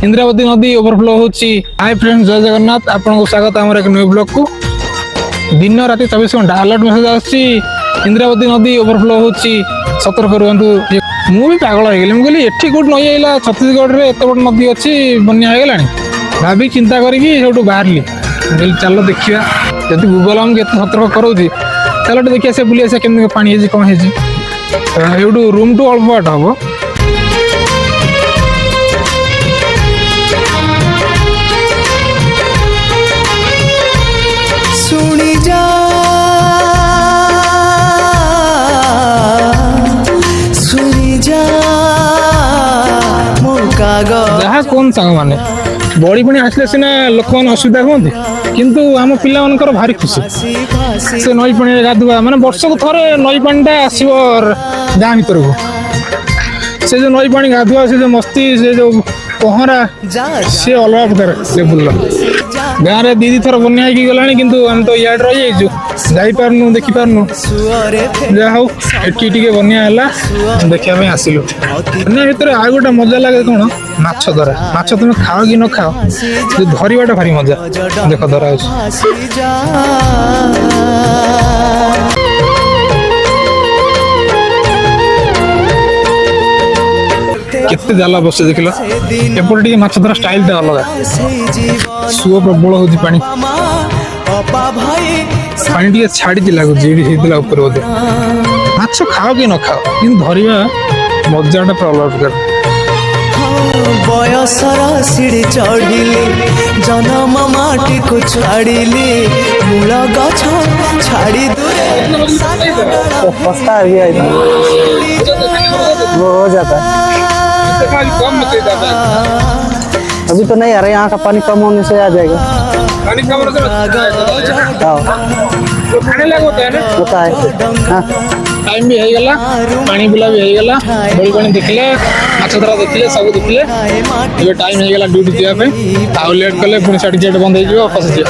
इंद्रावती नदी ओवरफ्लो होची। Hi friends, जय जगन्नाथ। आपको स्वागत आम एक न्यू ब्लॉग को। दिन राति 24 घंटा अलर्ट मेसेज आसी इंद्रावती नदी ओवरफ्लो होची, सतर्क रुहतु। मु भी पागल हो गली, मुझे एठी कोट नई आइला छत्तीसगढ़ रे एत बड़ नदी अच्छी बन्या हो गलानी भाभी चिंता करके सेठू बाहरली। चलो देखिया जदि गूगल हमके सतर्क कराउची, चलो देखिए से बुली आसे केमि पानी है कौन है। रूम टू अल्प बाट हम सुनी जा मो कागज जहाँ कौन सांग माने बड़ी पुणी आसले सीना लोक मैंने असुविधा कहते, किंतु आम पिला मानकर भारी खुशी से नई पानी गाधुआ माने वर्ष को थरे नई पानीटा आसो गाँ भर को। से जो नई पानी गाधुआ से जो मस्ती से जो पहरा सी अलग प्रकार लेवल गाँव में दी थर बन्या गला किंतु आम तो इड रही जापारनु देखी पारनु। जहा हूँ एटी टे बन्या देखा आसिलु। बन्या भितर आ गोटे मजा लगे कौन माछ धरा। माछ तुम खाओ कि न खाओ, धरवाटा भारी मजा। देख धरा केते जाला बस देखल एपटे माछ धरा स्टाइल टा अलग। सुओ प्रबल हो पानी पानी टे छाड़ी लगुच ऊपर बोधे। माछ खाओ कि न खाओ कि धरवा मजाटा पूरा अलग प्रकार। बयसर सीढ़ी चढ़िले जन्म माटी को छाड़िले मूल गछ छाड़ी वो हो जाता है। अभी तो नहीं आ रहा, यहाँ का पानी कम होने से आ जाएगा। पानी कम होने से खाने लगा होता है ना, होता है। हाँ टाइम भी है गला, पानी बुला भी है गला, बड़ी पानी देखले माछ धरा देखले सब देखले। ये टाइम है गला ड्यूटी दिया पे आउ लेट कले पुणी सर्टिफिकेट बंद हो जिवो फस जिवो।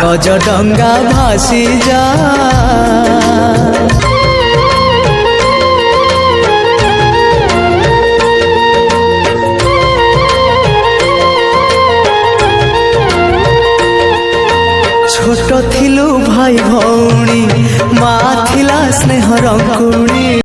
गज डंगा भासी जा छोट थिलु भाई भौणी माँ थिला स्नेह रंकुणी।